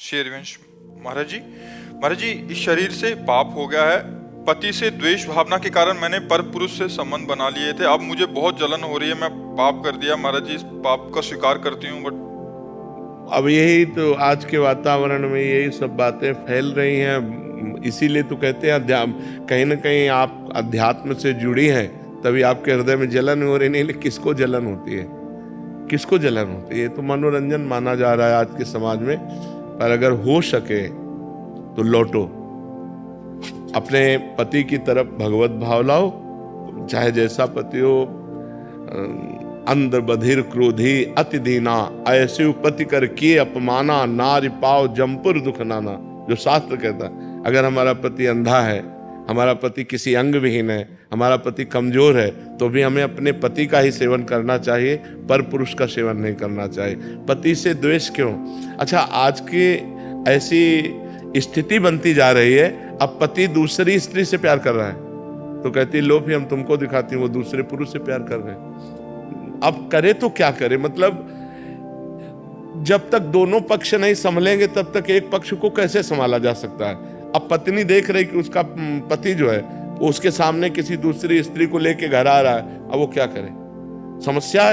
शेरवंश। महाराज जी इस शरीर से पाप हो गया है। पति से द्वेष भावना के कारण मैंने पर पुरुष से संबंध बना लिए थे। अब मुझे बहुत जलन हो रही है। मैं पाप कर दिया महाराज जी, इस पाप का स्वीकार करती हूँ। बट अब यही तो आज के वातावरण में यही सब बातें फैल रही हैं। इसीलिए तो कहते हैं कहीं ना कहीं आप अध्यात्म से जुड़ी हैं, तभी आपके हृदय में जलन हो रही। नहीं, किसको जलन होती है? किसको जलन होती है? तो मनोरंजन माना जा रहा है आज के समाज में। पर अगर हो सके तो लौटो, अपने पति की तरफ भगवत भाव लाओ। चाहे जैसा पति हो, अंध बधिर क्रोधी अति दीना, ऐसे पति कर किए अपमाना, नारी पाव जमपुर दुख नाना। जो शास्त्र कहता है, अगर हमारा पति अंधा है, हमारा पति किसी अंग विहीन है, हमारा पति कमजोर है, तो भी हमें अपने पति का ही सेवन करना चाहिए, पर पुरुष का सेवन नहीं करना चाहिए। पति से द्वेष क्यों? अच्छा, आज की ऐसी स्थिति बनती जा रही है, अब पति दूसरी स्त्री से प्यार कर रहा है तो कहती लो भी हम तुमको दिखाती हूँ, वो दूसरे पुरुष से प्यार कर रहे हैं। अब करे तो क्या करे? मतलब जब तक दोनों पक्ष नहीं संभलेंगे तब तक एक पक्ष को कैसे संभाला जा सकता है? अब पत्नी देख रही कि उसका पति जो है वो उसके सामने किसी दूसरी स्त्री को लेके घर आ रहा है, अब वो क्या करे? समस्या,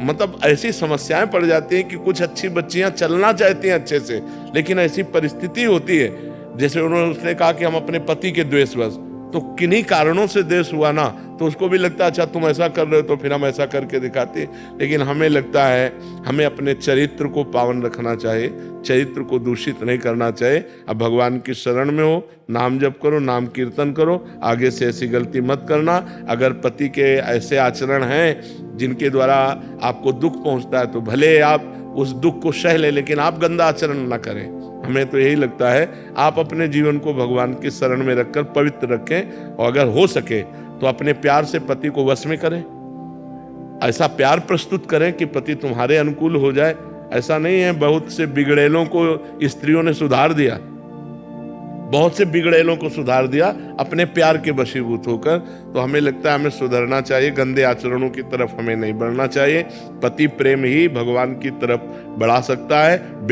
मतलब ऐसी समस्याएं पड़ जाती हैं कि कुछ अच्छी बच्चियां चलना चाहती हैं अच्छे से, लेकिन ऐसी परिस्थिति होती है जैसे उसने कहा कि हम अपने पति के द्वेषवश, तो किन्हीं कारणों से द्वेष हुआ ना, तो उसको भी लगता है अच्छा तुम ऐसा कर रहे हो तो फिर हम ऐसा करके दिखाते हैं। लेकिन हमें लगता है हमें अपने चरित्र को पावन रखना चाहिए, चरित्र को दूषित नहीं करना चाहिए। अब भगवान की शरण में हो, नाम जप करो, नाम कीर्तन करो, आगे से ऐसी गलती मत करना। अगर पति के ऐसे आचरण हैं जिनके द्वारा आपको दुख पहुंचता है तो भले आप उस दुख को सह ले, लेकिन आप गंदा आचरण ना करें। हमें तो यही लगता है आप अपने जीवन को भगवान की शरण में रखकर पवित्र रखें, और अगर हो सके तो अपने प्यार से पति को वश में करें। ऐसा प्यार प्रस्तुत करें कि पति तुम्हारे अनुकूल हो जाए। ऐसा नहीं है, बहुत से बिगड़ेलों को स्त्रियों ने सुधार दिया, बहुत से बिगड़ेलों को सुधार दिया अपने प्यार के वशीभूत होकर। तो हमें लगता है हमें सुधरना चाहिए, गंदे आचरणों की तरफ हमें नहीं बढ़ना चाहिए। पति प्रेम ही भगवान की तरफ बढ़ा सकता है।